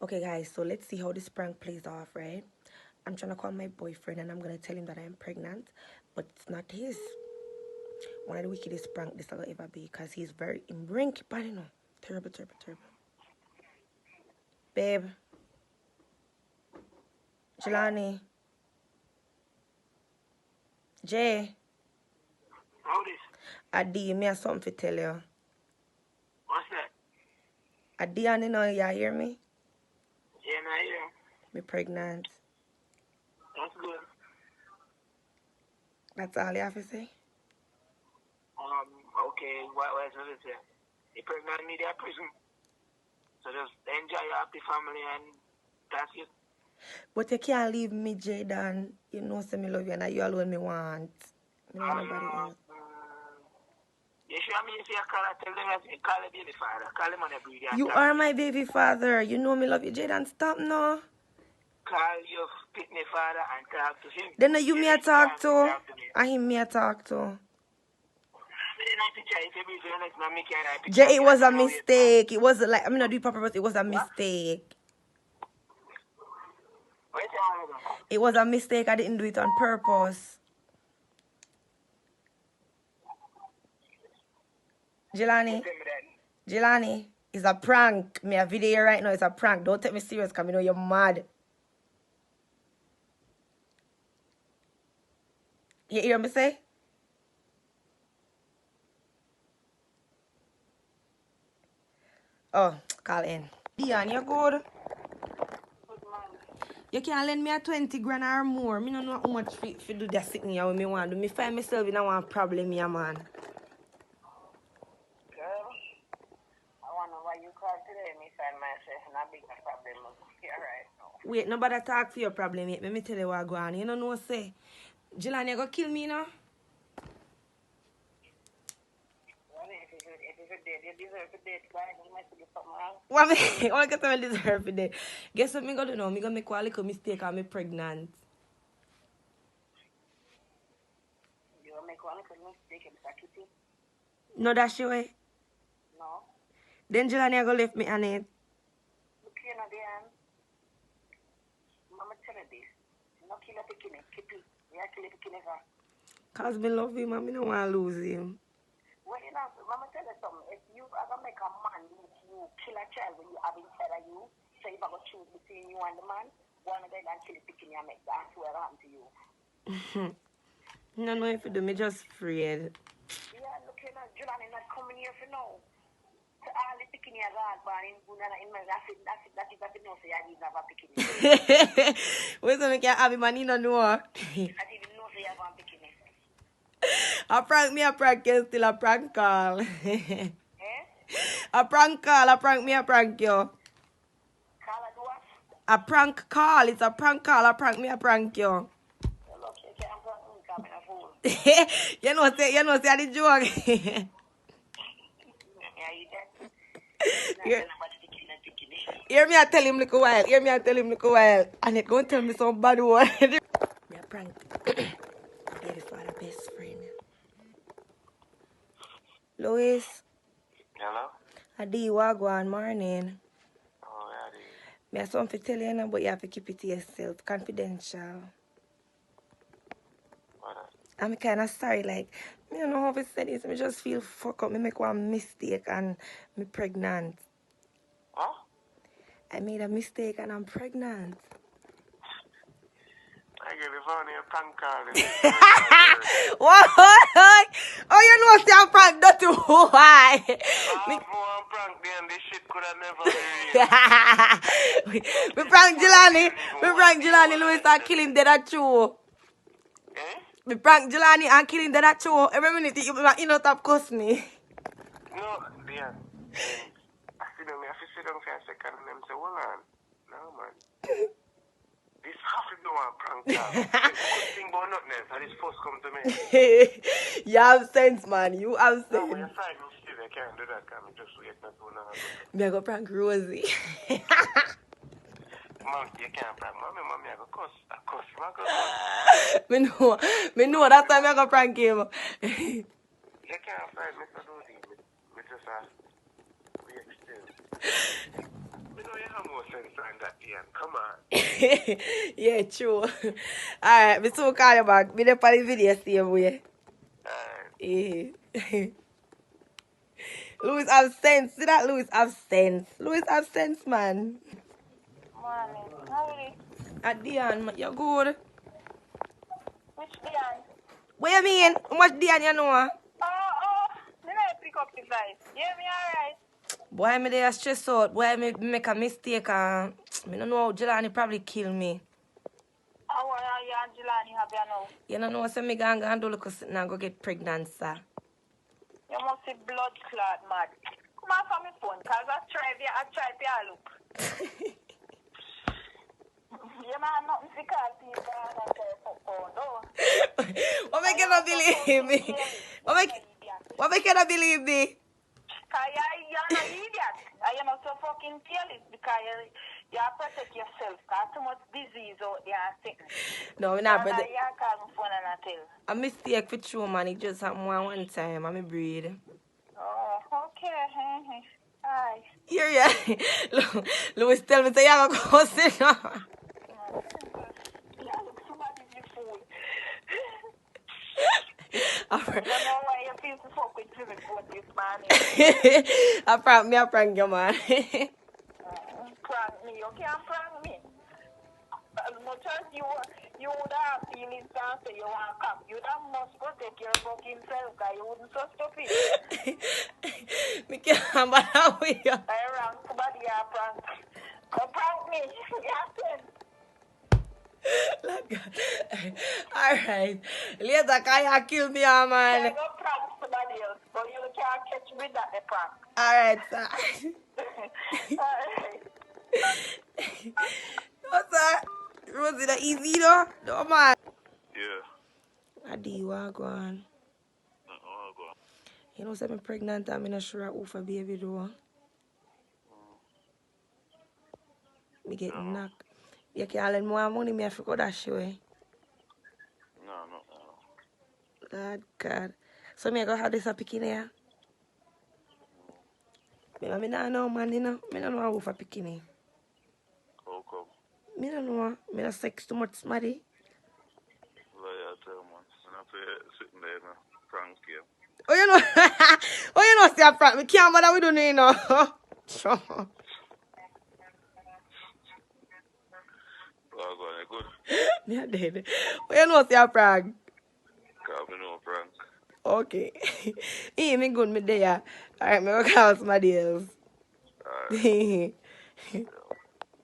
Okay, guys, so let's see how this prank plays off, right? I'm trying to call my boyfriend and I'm going to tell him that I'm pregnant, but it's not his. One of the wickedest prank this will ever be because he's very in brink, but you know, terrible, terrible, terrible. Babe. Jelani. Jay. Howdy. Adi, me have something to tell you. What's that? Adi, I know you hear me? Yeah, I hear. Me pregnant. That's good. That's all you have to say? Okay, what else is it? You pregnant me there prison. So just enjoy your happy family and that's it. But you can't leave me, Jaden. You know, say me love you and you alone me want. Me don't want nobody else. You sure me say tell them that you call a baby father. Call him on a breed. You are my baby father. You know me love you, Jaden. Stop now. Call your pitney father and talk to him. Then you me a talk to. And him me a talk to. Jay, it was a mistake. It was like, I'm not doing proper, but it was a mistake. It was a mistake. I didn't do it on purpose. Jelani, it's a prank. Me a video right now. It's a prank. Don't take me serious because I know you're mad. You hear me say? Oh, call in. Dion, you good? You can lend me a 20 grand or more. Me don't know how much for do that sitting here when me want to do. Me find myself in a one problem here, man. Girl, I wonder why you called today. Me find myself in a bigger problem. You're right now. Wait, nobody talk for your problem yet. Let me tell you what go on. You don't know what say. Jelani, you go kill me now? What I get to deserve for that? Guess what me gonna do now? Me gonna make one little mistake and me pregnant. You gonna make one little mistake and start kitty? No, that's your way. No. Then Jelani go left me on it. Look here now, Dan. Mama tell you this. No kill a picking, kitty. You kill a picking ever. Cause me love him and me don't want to lose him. Well, you know, Mama tell you something. If you ever make a man you kill a child when you have inside of you, so if I go choose between you and the man, one of them and kill a picking you make that swear on to you. No, if you do, me just afraid. Yeah, look here now, Julian is not coming here for now. So all the picking you got, but in my that's it, no, so you didn't have a picking you. Wait till me can have him and he don't know. I didn't know so you have a picking you. A prank me, a prank you, still a prank call. Eh? A prank call, a prank me, a prank you. Call it what? A prank call, it's a prank call, a prank me, a prank you. Look, you can't prank me, I'm a fool. you know, say I did joke. Yeah, you did. Hear me, I tell him look a while. And it gonna tell me some bad word. Me a prank. Baby father, best friend. Louis. Hello? Adi, wagwan, morning. Oh, Adi. Me have something to tell you now, but you have to keep it to yourself. Confidential. What? I'm kind of sorry, like, I don't know how to say this. I just feel fuck up. I make one mistake and I'm pregnant. Huh? I made a mistake and I'm pregnant. I gave you phone a prank call. What? Oh, you know, say I'm prank not too why? I'm prank then this shit could have never been real. We prank Jelani. Louis and kill him dead at true. Eh? We prank Jelani and kill him dead at true. Every minute you know top cuss me. No, Dian. I sit down for a second and them say, hold on. No, man. This half to do a prank call. Good thing about nothing else, and this first come to me. You have sense, man. You have No, sense. when you're fine, you still can't do that, because I just wait not to know. Me I go prank Rosie. Mom, you can't prank. Mommy, I go cuss. I cuss. me know that time I go prank him. You can't find Mr. Doody. Me just wait still. Me know you have more sense than that, Ian. Come on. Yeah, true. Alright, me soon call you back. Me there for the video same way. Yeah. Louis have sense. See that Louis have sense. Louis have sense, man. Morning. How are you? At Dion, you good? Which Dion? What you mean? How much Dion you know? Then I pick up the vice. You hear me alright? Boy, me there stress out. Boy, me make a mistake and me don't know how Jelani probably kill me. How are you and Jelani have you now? You don't know so me gonna do look now go get pregnant, sir. You must be blood clot mad. Come on from my phone, cause I try to look. You man nothing to call people and I say phone, no. What make you not believe me? What make you not believe me? Cause you're not idiot. And you're not so fucking careless because you protect yourself. Cause too much disease out there and sickness. No, we're not. And But you call my phone and I tell. a mistake for true, man. It just happened one time. I'm breathe. Oh, okay. Hi. Here, yeah. Louis tell me say you have a cousin. Yeah, look, somebody's a fool. I I don't know why you feel to fuck with Jimmy for this man. prank you, man. Prank me. You can't prank me. As much as you would have feelings and say you want to come, you must protect your fucking self because you wouldn't so stupid. Me can't bother with you. I ran somebody a prank. Go prank me. Yes, Alright. Later, can you kill me, I man? go prank somebody else, but you can't catch me that the prank. Alright, sir. Alright. No, sir. Rosie, that easy, though? No, man. Yeah. Adi, you are going. You know, say I'm pregnant and I'm not sure who for baby, though. Me get knocked. You can't lend more money, me have to go that way. No. Lord God. So me go have this a picking here. Me don't know, man, you know. Me don't know who for picking here. How come? Me don't know. Me don't sex too much smarty. Well, yeah, tell man. I'm not sitting there, no. Prank you. Oh, you know. Oh, you know, say a prank. Me can't bother with you, you know. Sure. Oh, God, good. Me a dead. Oh, you know, say a prank. Can't be no prank. Okay. Hey, me good, me there. Alright, me go call somebody else. Alright.